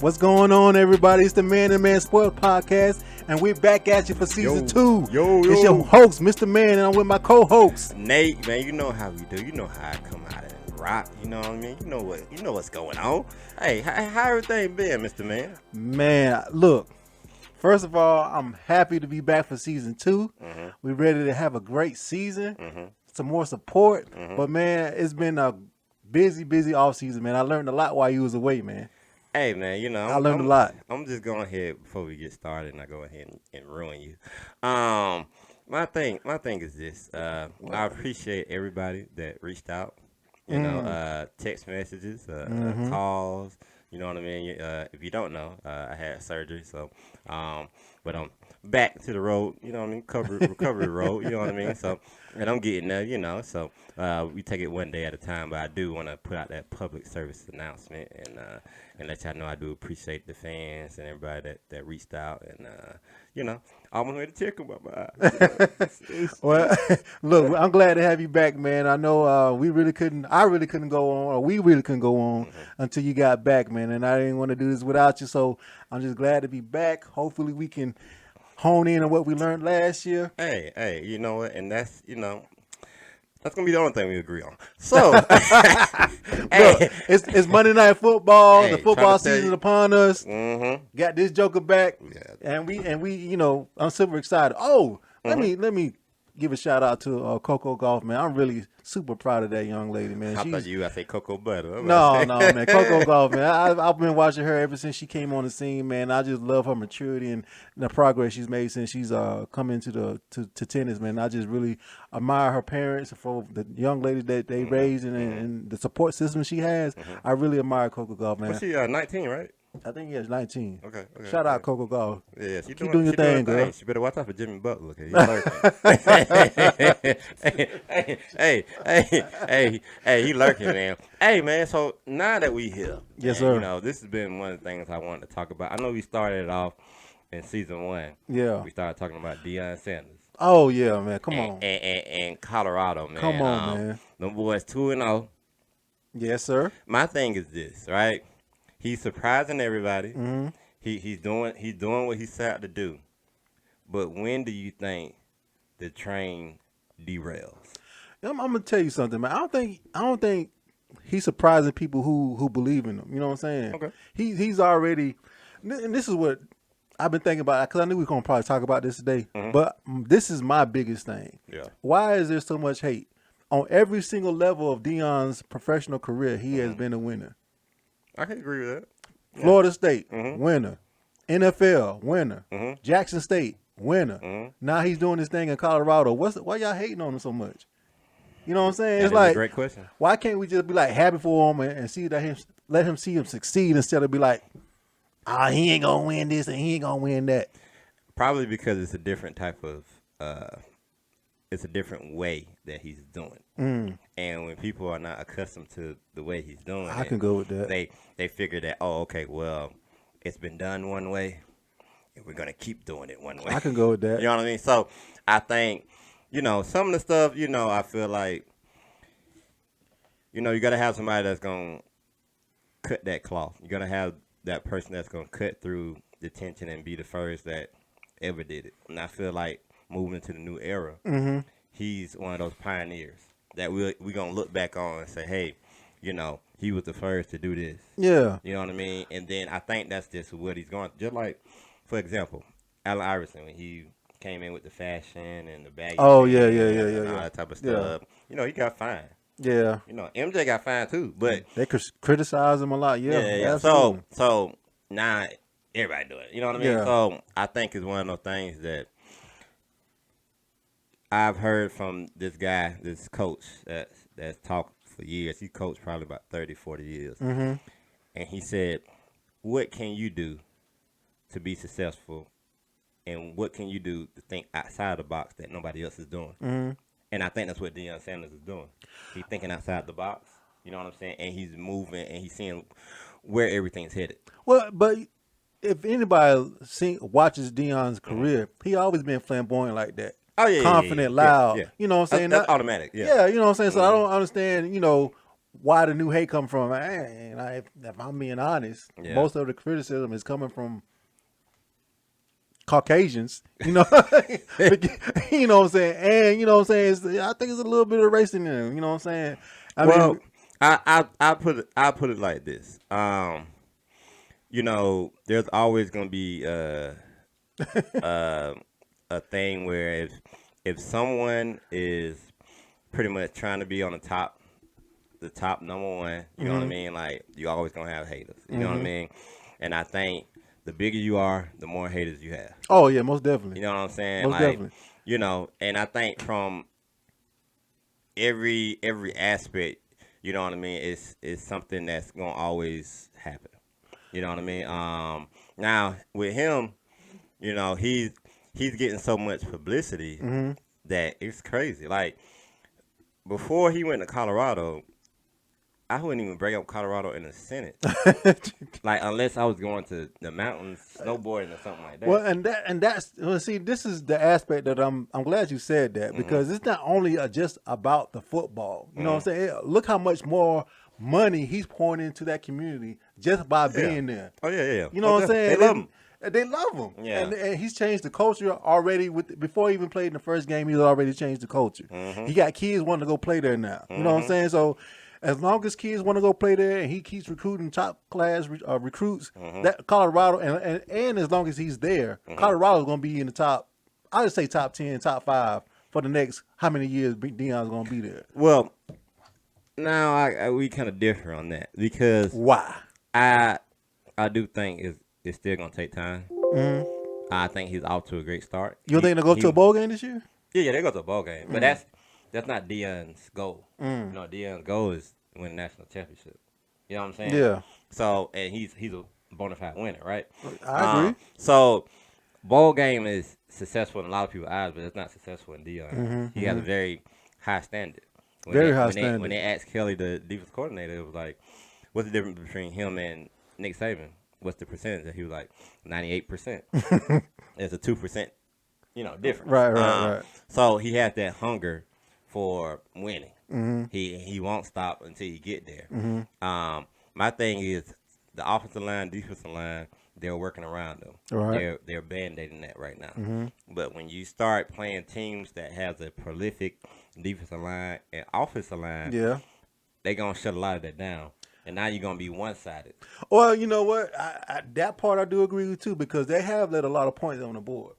What's going on, everybody? It's the Man and Nate Sports Podcast, and we're back at you for season 2. It's your host, Mr. Man, and I'm with my co-host, Nate. Man, you know how we do. You know how I come out and rock. You know what I mean? You know what's going on. Hey, how everything been, Mr. Man? Man, look. First of all, I'm happy to be back for season 2. Mm-hmm. We're ready to have a great season, Mm-hmm. some more support. Mm-hmm. But man, it's been a busy off season, man. I learned a lot while you was away, man. Hey, man, you know, I learned a lot. I'm just going ahead before we get started, and I go ahead and ruin you. My thing is this. I appreciate everybody that reached out. You know, text messages, calls. You know what I mean? If you don't know, I had surgery, so but I'm back to the road. You know what I mean? Recovery road. You know what I mean? So, and I'm getting there. You know, so we take it one day at a time. But I do want to put out that public service announcement and let y'all know I do appreciate the fans and everybody that reached out and you know, I almost made a tear come up my eye. Well, look, I'm glad to have you back, man. I know I really couldn't go on, or we really couldn't go on until you got back, man. And I didn't want to do this without you, so I'm just glad to be back. Hopefully, we can hone in on what we learned last year. Hey, you know what? And that's that's gonna be the only thing we agree on. So, hey, look, it's Monday Night Football. Hey, the football season is upon us. Mm-hmm. Got this Joker back, and we, you know, I'm super excited. Oh, let me give a shout out to Coco Golf, man. I'm really super proud of that young lady, man. I thought I say Coco Butter. No, man. Coco Golf, man. I've been watching her ever since she came on the scene, man. I just love her maturity and the progress she's made since she's come into to tennis, man. I just really admire her parents for the young lady that they raised and the support system she has. I really admire Coco Golf, man. Well, she 19, right? I think he is 19. Okay. Shout out Coco Golf. Yeah, Keep doing your thing, girl. She better watch out for Jimmy Butler. He's lurking. hey, he lurking, man. Hey, man. So now that we here, yes, man, sir. You know, this has been one of the things I wanted to talk about. I know we started off in season 1. Yeah. We started talking about Deion Sanders. Oh yeah, man. Come on. And Colorado, man. Come on, man. Them boys 2-0. Yes, sir. My thing is this, right? He's surprising everybody. Mm-hmm. He's doing what he set out to do. But when do you think the train derails? I'm gonna tell you something, man. I don't think he's surprising people who believe in him. You know what I'm saying? Okay. He's already, and this is what I've been thinking about, because I knew we were gonna probably talk about this today. But this is my biggest thing. Yeah. Why is there so much hate on every single level of Deion's professional career? He has been a winner. I can agree with that. Florida State, winner. NFL, winner. Jackson State, winner. Now he's doing this thing in Colorado. Why y'all hating on him so much? You know what I'm saying? That It's is like, a great question. why can't we just be like happy for him and see that let him see him succeed instead of be like, he ain't gonna win this and he ain't gonna win that. Probably because it's a different type of it's a different way that he's doing. And when people are not accustomed to the way he's doing I can go with that. They figure that, okay, well, it's been done one way and we're gonna keep doing it one way. I can go with that. You know what I mean? So I think, some of the stuff, I feel like, you gotta have somebody that's gonna cut that cloth. You gotta have that person that's gonna cut through the tension and be the first that ever did it. And I feel like moving into the new era, he's one of those pioneers that we're going to look back on and say, hey, he was the first to do this. Yeah. You know what I mean? And then I think that's just what he's going to. Just like, for example, Allen Iverson, when he came in with the fashion and the baggy Oh, pants yeah. and all that type of stuff, he got fined. Yeah. MJ got fined too, but they could criticize him a lot. Yeah. Absolutely. So now everybody do it. You know what I mean? Yeah. So I think it's one of those things that I've heard from this guy, this coach that's talked for years. He coached probably about 30, 40 years. And he said, what can you do to be successful? And what can you do to think outside the box that nobody else is doing? And I think that's what Deion Sanders is doing. He's thinking outside the box. You know what I'm saying? And he's moving and he's seeing where everything's headed. Well, but if anybody watches Deion's career, he always been flamboyant like that. Oh, yeah. Confident, loud. Yeah. You know what I'm saying? That's automatic. Yeah. Yeah, you know what I'm saying? So I don't understand, why the new hate come from? And if I'm being honest, Yeah. most of the criticism is coming from Caucasians, you know, you know what I'm saying, and you know what I'm saying. I think it's a little bit of race in there. You know what I'm saying. I Well, mean, I put it like this. There's always gonna be uh, a thing where if someone is pretty much trying to be on the top number one, you know what I mean? Like you always gonna have haters. You know what I mean? And I think the bigger you are, the more haters you have. oh yeah, most definitely, You know what I'm saying? most Like, definitely. and I think from every aspect, you know what I mean, it's something that's gonna always happen. You know what I mean? Now with him, he's getting so much publicity that it's crazy. Like before he went to Colorado, I wouldn't even bring up Colorado in a sentence. Like unless I was going to the mountains, snowboarding or something like Well, that. and that's well, see, this is the aspect that I'm glad you said that because it's not only just about the football. You know what I'm saying? Look how much more money he's pouring into that community just by Yeah. being there. Oh yeah, yeah. You know Oh, what I'm definitely. saying? They love him. They love him, Yeah. and he's changed the culture already. Before he even played in the first game, he's already changed the culture. He got kids wanting to go play there now. You know what I'm saying? So as long as kids want to go play there, and he keeps recruiting top class recruits, that Colorado, and as long as he's there, Colorado's going to be in the top. I would say top 10, top 5 for the next how many years Dion's going to be there. Well, now we kind of differ on that because Why? I I do think it's still gonna take time. I think he's off to a great start. You don't think they'll go to a bowl game this year? Yeah, they go to a bowl game, but that's not Dion's goal. No, Dion's goal is win a national championship. You know what I'm saying? Yeah, So and he's a bona fide winner, right? I agree. So bowl game is successful in a lot of people's eyes, but it's not successful in Dion. He has a very high standard. Very high when standard. they asked Kelly, the defense coordinator, it was like, "What's the difference between him and Nick Saban? What's the percentage?" And he was like, 98%. It's a 2%, difference. Right. So he had that hunger for winning. He won't stop until you get there. My thing is the offensive line, defensive line, they're working around them. Right. They're band-aiding that right now. But when you start playing teams that has a prolific defensive line and offensive line, Yeah. they're gonna shut a lot of that down. And now you're gonna be one-sided. Well, you know what? That part I do agree with too because they have let a lot of points on the board.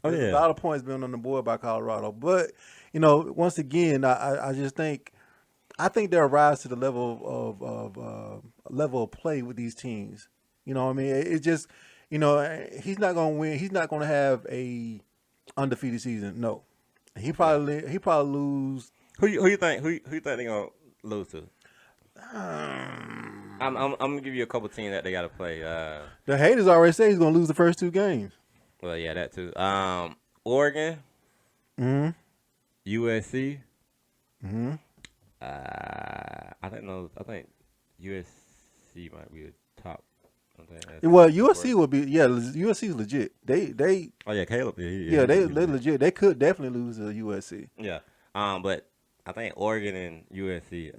Oh, There's yeah. a lot of points been on the board by Colorado, but once again, I just think they'll rise to the level of play with these teams. You know what I mean? It just he's not gonna win. He's not gonna have a undefeated season. No, he probably lose. Who you think they gonna lose to? I'm gonna give you a couple teams that they gotta play. The haters already say he's gonna lose the first 2 games. Well, yeah, that too. Oregon, USC. I don't know. I think USC might be the top. I think that's Well, the USC worst. would be USC is legit. They Oh yeah, Caleb. yeah they legit. They could definitely lose to USC. Yeah. But I think Oregon and USC.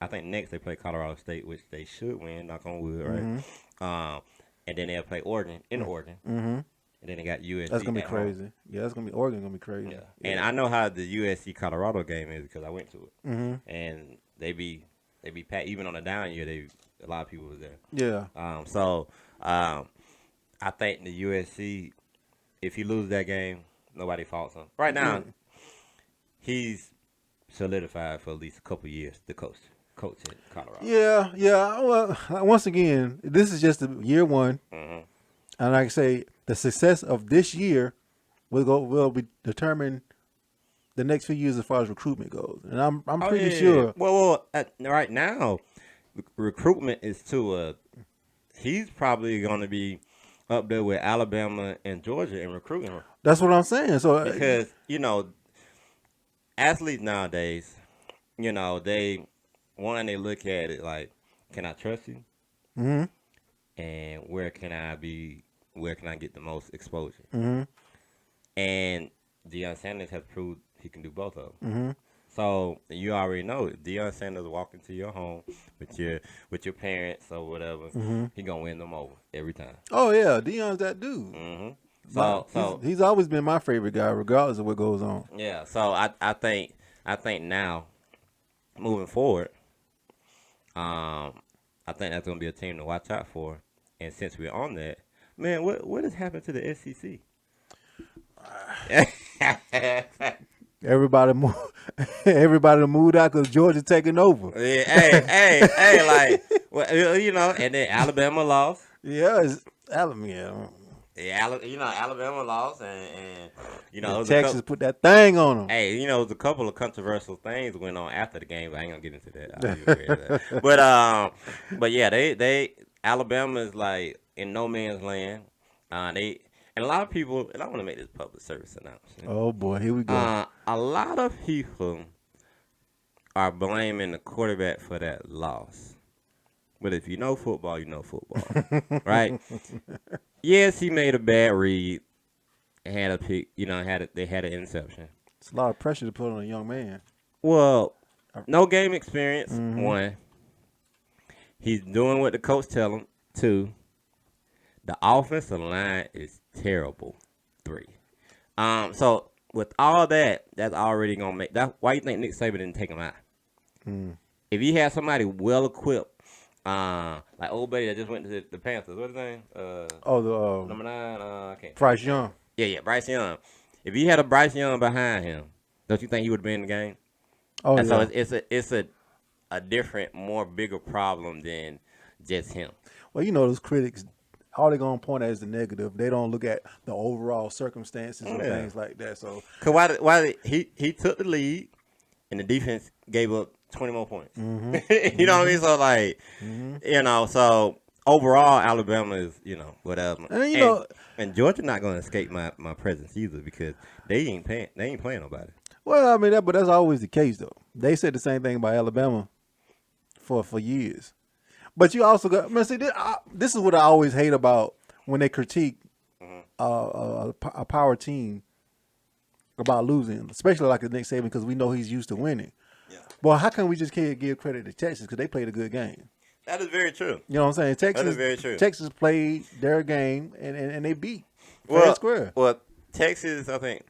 I think next they play Colorado State, which they should win. Knock on wood, right? And then they'll play Oregon in Oregon. And then they got USC. That's gonna be at home. crazy. Yeah, that's gonna be Oregon. Gonna be crazy. Yeah. And I know how the USC Colorado game is because I went to it. And they be packed. Even on a down year, a lot of people was there. Yeah. So I think the USC, if he loses that game, nobody faults him. Right now, he's solidified for at least a couple years. The coach at Colorado. Yeah. Well, once again, this is just year 1, Mhm. and like I say, the success of this year will be determine the next few years as far as recruitment goes. And I'm Oh, pretty yeah. sure. Well, right now, recruitment is to he's probably going to be up there with Alabama and Georgia in recruiting That's what I'm saying. So because athletes nowadays, they look at it like, can I trust you? And where can I get the most exposure? And Deion Sanders has proved he can do both of them. So you already know if Deion Sanders walk into your home with your parents or whatever, he gonna win them over every time. Oh yeah, Dion's that dude. hmm My, So he's so he's always been my favorite guy, regardless of what goes on. yeah. So I think now moving forward, I think that's gonna be a team to watch out for. And since we're on that, man, what has happened to the SEC? Everybody move, everybody moved out because Georgia taking over. Yeah, hey, like, well, and then Alabama lost. Yeah, it's Alabama. Yeah, Alabama lost, and it And was a Texas couple. put that thing on them. Hey, it was a couple of controversial things went on after the game, but I ain't gonna get into that. I'll leave it there. But yeah, they Alabama is like in no man's land. They and a lot of people, and I want to make this public service announcement. Oh boy, here we go. A lot of people are blaming the quarterback for that loss. But if you know football, you know football, right? Yes, he made a bad read, had a pick, they had an interception. It's a lot of pressure to put on a young man. Well, no game experience. Mm-hmm. 1, he's doing what the coach tell him. 2, the offensive line is terrible. 3, so with all that, that's already gonna make that. Why you think Nick Saban didn't take him out? If he had somebody well equipped, like old buddy that just went to the Panthers, what's his name? Oh, the Number 9. I can't. Bryce Young. Yeah, Bryce Young. If he had a Bryce Young behind him, don't you think he would have been in the game? Oh And yeah. so it's a different, more bigger problem than just him. Well, those critics, all they're gonna point at is the negative. They don't look at the overall circumstances and Yeah. things like that. So Cause he took the lead and the defense gave up 20 more points. You know what I mean? So like, so overall Alabama is whatever. And Georgia not gonna escape my presence either because they ain't playing nobody. well, I mean but that's always the case though. They said the same thing about Alabama for years. But you also got, man, see, this is what I always hate about when they critique a power team about losing, especially like the Nick Saban, because we know he's used to winning. Yeah. Well, how can we just can't give credit to Texas because they played a good game? That is very true. You know what I'm saying? Texas, That is very true. Texas played their game and they beat fair and square. Well, Texas, I think,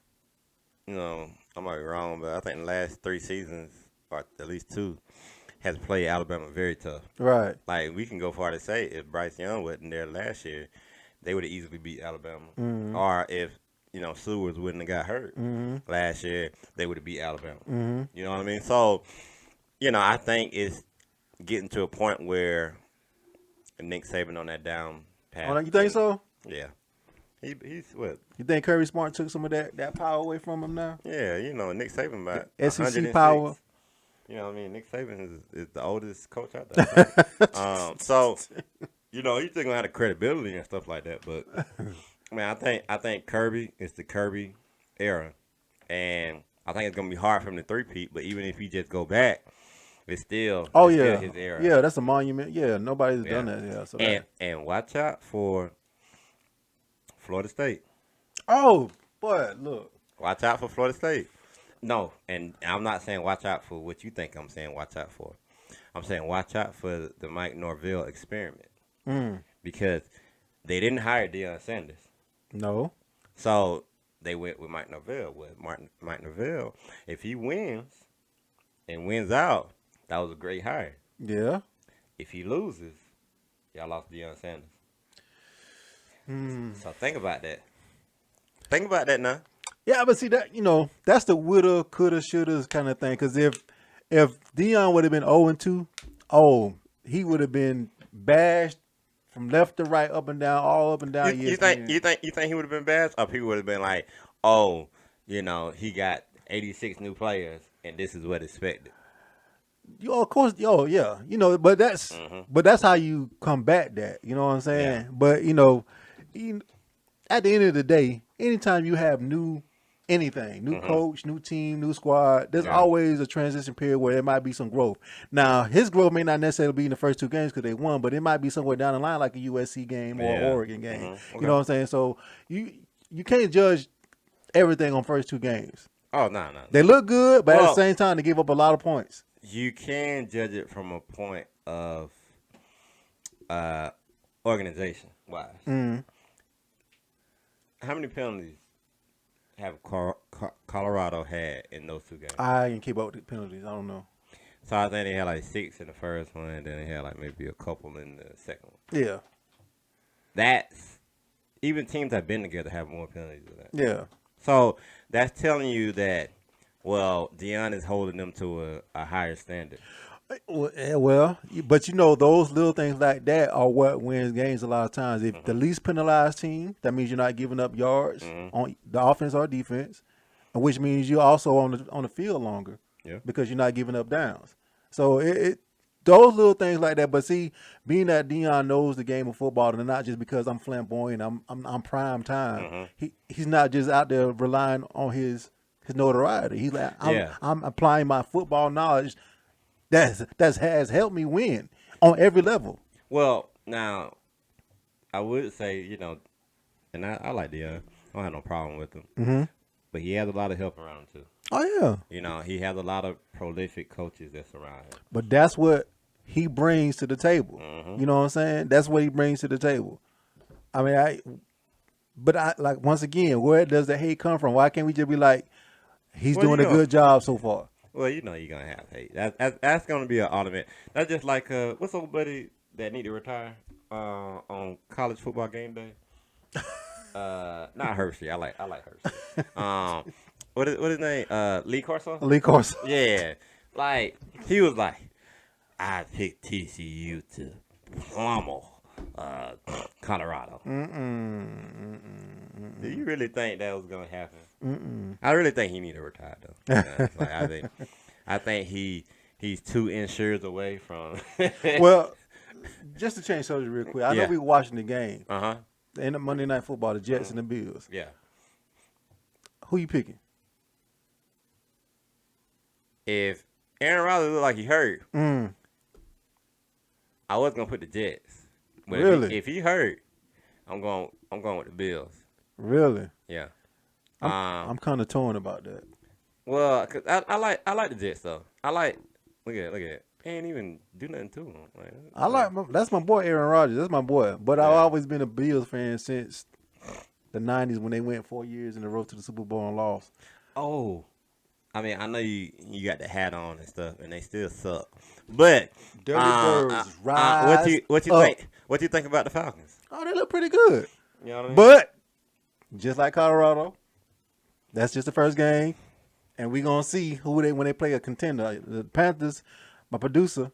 I might be wrong, but I think the last 3 seasons, or at least 2, has played Alabama very tough. Right. Like, we can go far to say if Bryce Young wasn't there last year, they would have easily beat Alabama. Or if, Sewers wouldn't have got hurt last year, they would have beat Alabama. You know what I mean? So, I think it's getting to a point where Nick Saban on that down path. Oh, you think so? Yeah. He's what? You think Kirby Smart took some of that power away from him now? Yeah, Nick Saban about SEC 106. power. You know what I mean? Nick Saban is the oldest coach out there. So, he's still gonna have the credibility and stuff like that. But man, I think Kirby is the Kirby era, and I think it's gonna be hard for him to three-peat. But even if he just go back, it's still Oh it's yeah, still his era. yeah, that's a monument. Yeah, nobody's done that. Yeah, so And watch out for Florida State. oh boy, look, Watch out for Florida State. No, and I'm not saying watch out for what you think I'm saying watch out for. I'm saying watch out for the Mike Norvell experiment. Because they didn't hire Deion Sanders. no, So they went with Mike Norvell. Mike Norvell, if he wins and wins out, that was a great hire. yeah, If he loses, y'all lost Deion Sanders. So think about that. Think about that now. yeah. But see that that's the woulda, coulda, shoulda kind of thing. Because if Deion would have been 0-2, he would have been bashed from left to right, up and down, all up and down. You think he would have been bad, or people would have been like, he got 86 new players, and this is what expected. Of course, yeah, but that's how you combat that. You know what I'm saying? Yeah. But at the end of the day, anytime you have new coach, new team, new squad, there's always a transition period where there might be some growth. Now, his growth may not necessarily be in the first 2 games because they won, but it might be somewhere down the line like a USC game or an Oregon game. Okay. You know what I'm saying? So you can't judge everything on first 2 games. Oh no. They look good, but at the Well, same time, they give up a lot of points. you can judge it from a point of uh, organization wise. Mm. How many penalties have Colorado had in those 2 games? I didn't keep up with the penalties. I don't know. So I think they had like 6 in the first one, and then they had like maybe a couple in the second one. Yeah. That's even teams that have been together have more penalties than that. Yeah. So that's telling you that, well, Deion is holding them to a higher standard. Well, but those little things like that are what wins games a lot of times. If the least penalized team, that means you're not giving up yards on the offense or defense, and which means you're also on the field longer because you're not giving up downs. So it those little things like that. But see, being that Deion knows the game of football, and not just because I'm flamboyant, I'm prime time. He's not just out there relying on his notoriety. He's like, I'm applying my football knowledge. That has helped me win on every level. Well, now, I would say, and I like Deion. I don't have no problem with him. Mm-hmm. But he has a lot of help around him, too. Oh, yeah. He has a lot of prolific coaches that surround him. But that's what he brings to the table. Mm-hmm. You know what I'm saying? That's what he brings to the table. I mean, like, once again, where does the hate come from? Why can't we just be like, he's doing a good job so far? Well, you're going to have hate. That's going to be an automatic. That's just like, what's old buddy that need to retire on college football game day? Not Hershey. I like Hershey. What is his name? Lee Corso? Lee Corso. Yeah. Like, he was like, I picked TCU to pummel Colorado. Do you really think that was going to happen? I really think he need to retire though. I think he's 2 insureds away from. Well, just to change subject real quick, I know we were watching the game. The end of Monday Night Football, the Jets and the Bills. Yeah. Who you picking? If Aaron Rodgers looked like he hurt, I was gonna put the Jets. But really? If he hurt, I'm going with the Bills. Really? Yeah. I'm kind of torn about that. Well, cause I like the Jets though. Look at it. They ain't even do nothing to him. That's my boy Aaron Rodgers. That's my boy. But I've always been a Bills fan since the '90s when they went 4 years in a row to the Super Bowl and lost. Oh, I mean, I know you got the hat on and stuff, and they still suck. But Dirty Birds rise what you up. think? What do you think about the Falcons? Oh, they look pretty good. You know what I mean? But just like Colorado, that's just the first game, and we're gonna see when they play a contender. The Panthers, my producer,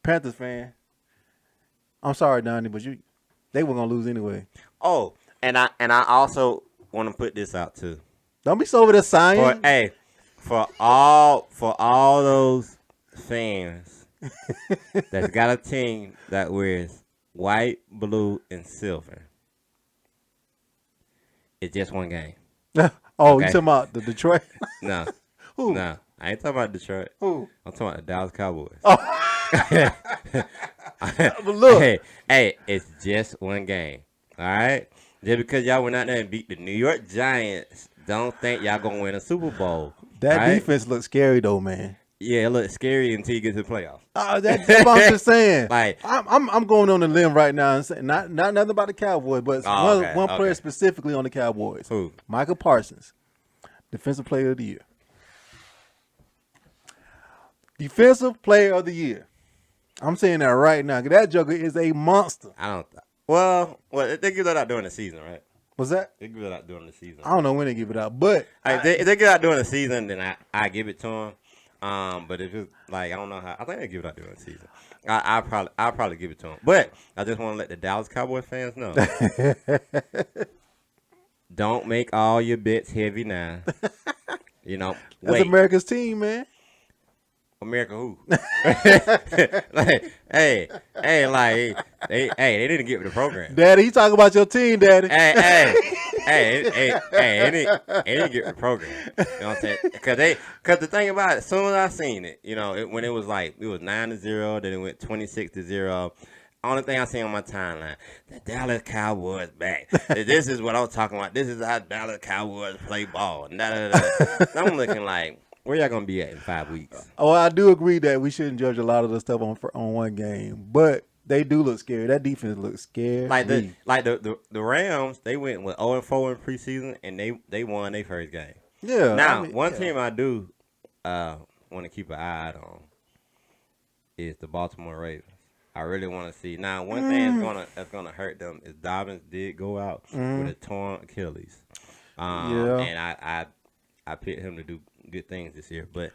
Panthers fan. I'm sorry, Donnie, but they were gonna lose anyway. Oh, and I also want to put this out too. Don't be so over there sighing. For all those fans that's got a team that wears white, blue, and silver. It's just one game. Oh, okay. You talking about the Detroit? No. Who? No, I ain't talking about Detroit. Who? I'm talking about the Dallas Cowboys. Oh. But look. Hey, it's just one game. All right? Just because y'all went out there and beat the New York Giants, don't think y'all going to win a Super Bowl. That defense looks scary, though, man. Yeah, it looks scary until you get to the playoffs. That's what I'm just saying. Like, I'm going on a limb right now and saying not nothing about the Cowboys, but one player specifically on the Cowboys. Who? Michael Parsons, Defensive Player of the Year. Defensive Player of the Year. I'm saying that right now. 'Cause that joker is a monster. Well, they give that out during the season, right? What's that? They give it out during the season. I don't know when they give it out, but if they give it out during the season, then I give it to them. But if it's like I don't know how, I think they give it out during the season. I'll probably give it to them. But I just want to let the Dallas Cowboys fans know, don't make all your bets heavy now. That's America's team, man. America who? They didn't get with the program. Daddy, you talking about your team, Daddy. They didn't get with the program. You know what I'm saying? Because the thing about it, as soon as I seen it, when it was 9-0, then it went 26-0. only thing I see on my timeline, the Dallas Cowboys back. This is what I'm talking about. This is how Dallas Cowboys play ball. Da, da, da. So I'm looking like, where y'all gonna be at in 5 weeks? Oh, I do agree that we shouldn't judge a lot of the stuff on one game, but they do look scary. That defense looks scary. The Rams, they went with 0-4 in preseason, and they won their first game. Yeah. Now, one team I do want to keep an eye out on is the Baltimore Ravens. I really want to see. Now, one thing that's gonna hurt them is Dobbins did go out with a torn Achilles. And I picked him to do good things this year, but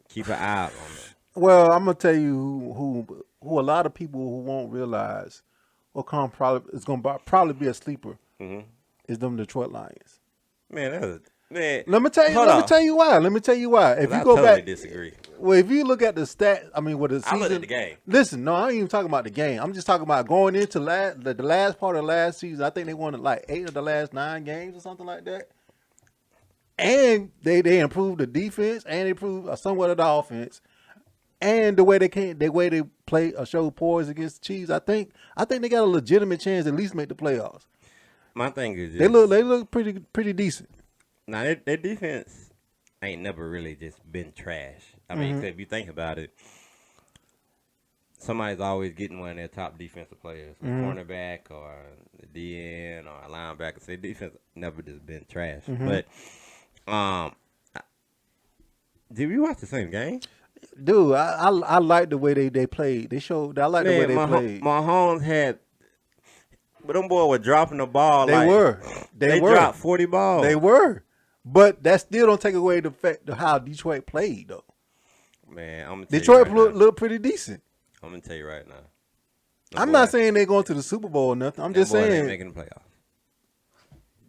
keep an eye out on them. Well, I'm gonna tell you who a lot of people who won't realize is gonna probably be a sleeper is them Detroit Lions. Man, Let me tell you why. If you go back, disagree. Well, if you look at the stat, I mean, with the season, I looked at the game. Listen, no, I ain't even talking about the game. I'm just talking about going into the last part of last season. I think they won like 8 of the last 9 games or something like that. And they improved the defense and they improved somewhat of the offense. And the way they play show poise against the Chiefs, I think they got a legitimate chance to at least make the playoffs. My thing is they look pretty decent. Now their defense ain't never really just been trash. I mean, 'cause if you think about it, somebody's always getting one of their top defensive players, a cornerback or a DN or a linebacker. So their defense never just been trash. But did we watch the same game? Dude, I like the way they played. I like the way they played. Mahomes had, but them boys were dropping the ball. They dropped 40 balls. They were, but that still don't take away the fact of how Detroit played though. Man, I'm gonna tell Detroit you right now. looked pretty decent. I'm gonna tell you right now. I'm not saying they're going to the Super Bowl or nothing. I'm just saying they're making the playoffs.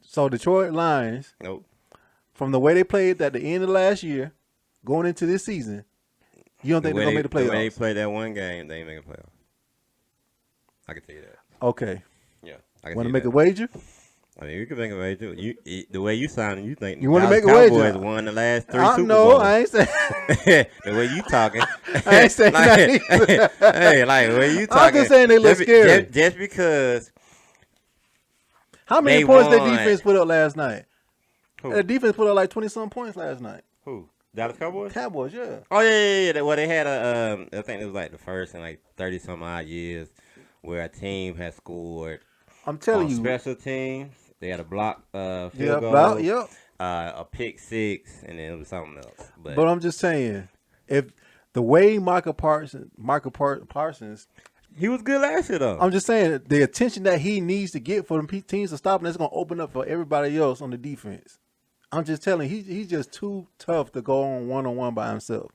So Detroit Lions, Nope. from the way they played at the end of last year, going into this season, you don't think they're gonna make the playoffs? The way they played that one game, they ain't making playoffs. I can tell you that. Okay. Yeah. I can Want to tell you make that. a wager? I mean, you can make a wager. The way you sounding, you think You want to make a Cowboys wager? won the last 3 I Super know. Bowls. I ain't saying. The way you talking, I ain't saying like, that either. hey, like the way you talking. I'm just saying they look scary. Just because. How many they points won. their defense put up last night? Who? The defense put up like 20-some points last night. Who? Dallas Cowboys? Cowboys, yeah. Oh yeah. Well, they had I think it was like the first in like 30-some odd years where a team has scored. I'm telling you, special teams. They had a block field goal. Yep. A pick 6, and then it was something else. But I'm just saying, if the way Michael Parsons, he was good last year though. I'm just saying the attention that he needs to get for the teams to stop him, that's going to open up for everybody else on the defense. I'm just telling you, he's just too tough to go on one-on-one by himself.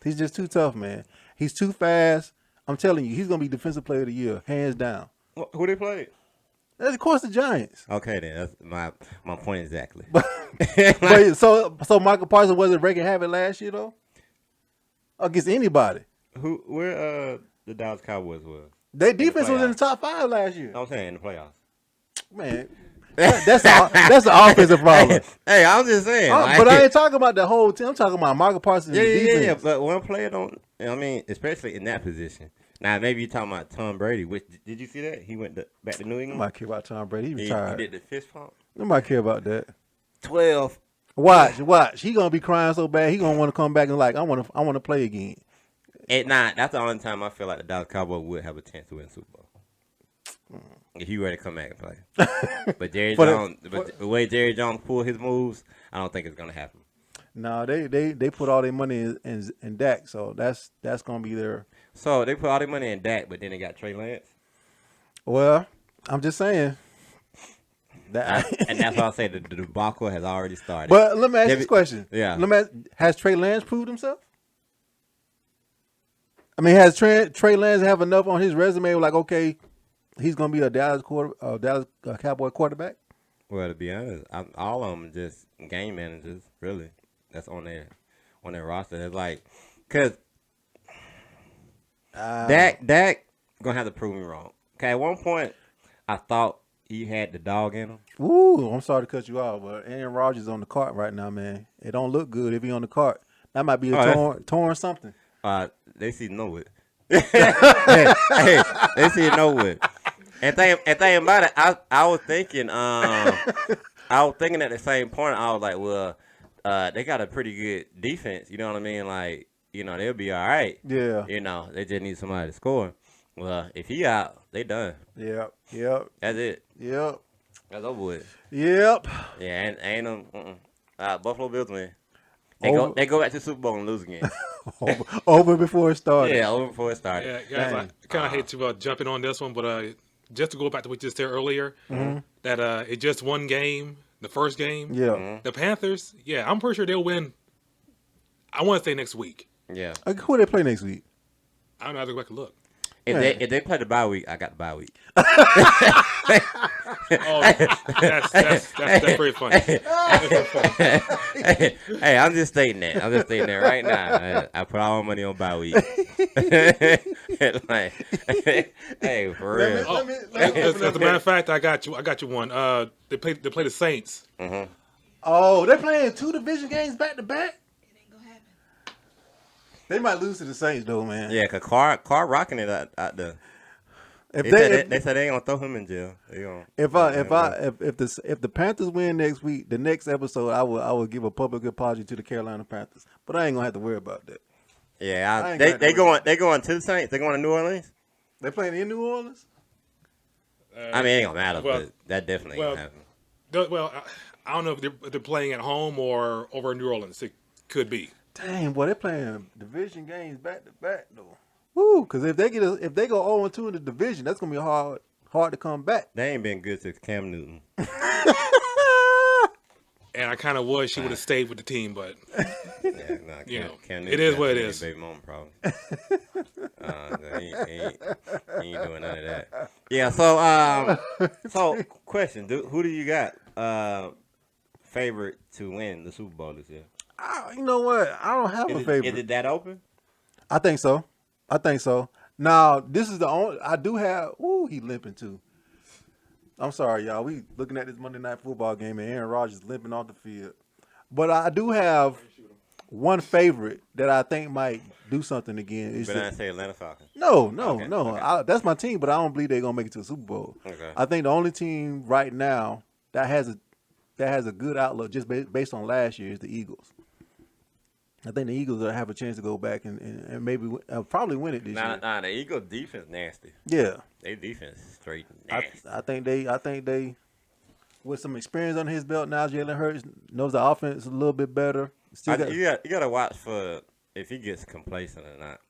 He's just too tough, man. He's too fast. I'm telling you, he's going to be Defensive Player of the Year, hands down. Who they played? That's, of course, the Giants. Okay, then that's my point exactly. But so Michael Parsons wasn't wreaking havoc last year though, against anybody. Where the Dallas Cowboys was? Their defense was in the top 5 last year. I'm saying in the playoffs. Man, that's the offensive problem. Hey, I'm just saying. But I ain't talking about the whole team. I'm talking about Michael Parsons. Yeah. But one player don't. I mean, especially in that position. Now, maybe you're talking about Tom Brady. Which did you see that he went back to New England? Nobody care about Tom Brady. He retired. He did the fist pump. Nobody care about that. 12. Watch. He gonna be crying so bad. He gonna want to come back and like I want to play again. At 9, that's the only time I feel like the Dallas Cowboys would have a chance to win the Super Bowl. If he ready to come back and play. But the way Jerry Jones pulled his moves, I don't think it's gonna happen. No, they put all their money in Dak, so that's gonna be their. So they put all their money in Dak, but then they got Trey Lance. Well, I'm just saying. And that's why I say the debacle has already started. But let me ask you this question. Yeah. Has Trey Lance proved himself? I mean, has Trey Lance have enough on his resume? Like, okay, he's gonna be a Dallas Cowboy quarterback. Well, to be honest, all of them just game managers. Really, that's on their roster. It's like, cause Dak gonna have to prove me wrong. Okay, at one point, I thought he had the dog in him. Ooh, I'm sorry to cut you off, but Aaron Rodgers on the cart right now, man. It don't look good if he on the cart. That might be a torn something. They see know it. Hey, they see it nowhere. And thing about it, I was thinking, at the same point, I was like, well, they got a pretty good defense. You know what I mean? Like, they'll be all right. Yeah. They just need somebody to score. Well, if he out, they done. Yep. Yep. That's it. Yep. That's over with. Yep. Yeah, ain't them. Buffalo Bills win. Over. They go back to the Super Bowl and lose again. Over before it started. Yeah, over before it started. Yeah, guys, I kind of hate to jump in on this one, but just to go back to what you said earlier, that it's just one game, the first game. Yeah. Mm-hmm. The Panthers, I'm pretty sure they'll win. I want to say next week. Yeah. Who they play next week? I don't know. I have to go back and look. If they play the bye week, I got the bye week. Oh, that's pretty funny. Hey, I'm just stating that right now. I put all my money on bye week. Like, hey, for real. As a matter of fact, I got you one. They play the Saints. Mm-hmm. Oh, they're playing 2 division games back to back. They might lose to the Saints though, man. Yeah, cause Carr rocking it out there. They said they ain't gonna throw him in jail. If the Panthers win next week, the next episode I will give a public apology to the Carolina Panthers. But I ain't gonna have to worry about that. Yeah, they going to the Saints. They going to New Orleans. They playing in New Orleans. I mean, it ain't gonna matter, but that definitely ain't gonna happen. Well, I don't know if they're playing at home or over in New Orleans. It could be. Dang, boy, they're playing division games back to back though. Woo, because if they go 0-2 in the division, that's gonna be hard to come back. They ain't been good since Cam Newton. And I kind of wish she would have stayed with the team, but Cam Newton it is what it is. Baby mama problem. He ain't doing none of that. Yeah. So question: who do you got favorite to win the Super Bowl this year? You know what? I don't have a favorite. Is it that open? I think so. Now, this is the only I do have. Ooh, he limping too. I'm sorry, y'all. We looking at this Monday Night Football game and Aaron Rodgers limping off the field. But I do have one favorite that I think might do something again. But I say Atlanta Falcons. No. Okay. That's my team, but I don't believe they're gonna make it to the Super Bowl. Okay. I think the only team right now that has a good outlook just based on last year is the Eagles. I think the Eagles will have a chance to go back and maybe probably win it this year. Nah, the Eagles defense nasty. Yeah, Their defense is straight nasty. I think they, with some experience on his belt now, Jalen Hurts knows the offense a little bit better. You got to watch for if he gets complacent or not.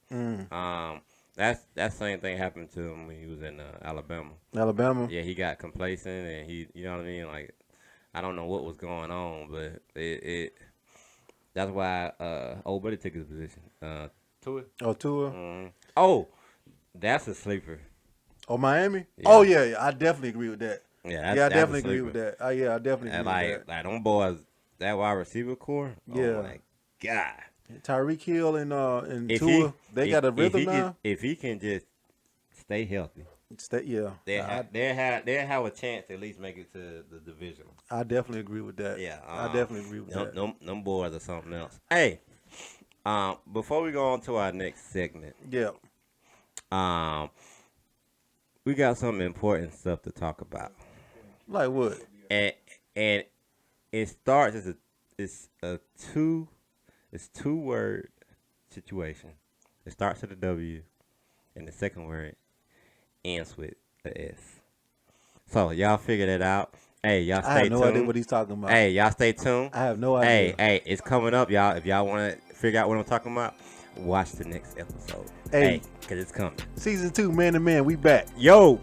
That same thing happened to him when he was in Alabama. Alabama. Yeah, he got complacent and you know what I mean. Like, I don't know what was going on, but it that's why old buddy took his position. Tua. Oh, Tua. Mm-hmm. Oh, that's a sleeper. Oh, Miami. Yeah. Oh yeah, I definitely agree with that. Yeah, I definitely agree with that. I definitely agree with that. Like them boys, that wide receiver core. Yeah. Oh my God. Tyreek Hill and If Tua, they got a rhythm now. If he can just stay healthy, they'll have a chance to at least make it to the division. I definitely agree with that. Yeah, I definitely agree with that. Them boys are something else. Hey, before we go on to our next segment, Yeah. we got some important stuff to talk about, Like what? and it starts as a two-word situation. It starts with a W, and the second word ends with a S. So y'all figure that out. Hey, y'all stay tuned. I have no idea what he's talking about. Hey, y'all stay tuned. I have no idea. Hey, it's coming up, y'all. If y'all want to figure out what I'm talking about, watch the next episode. Hey, because it's coming. Season 2, Man to Man, we back. Yo.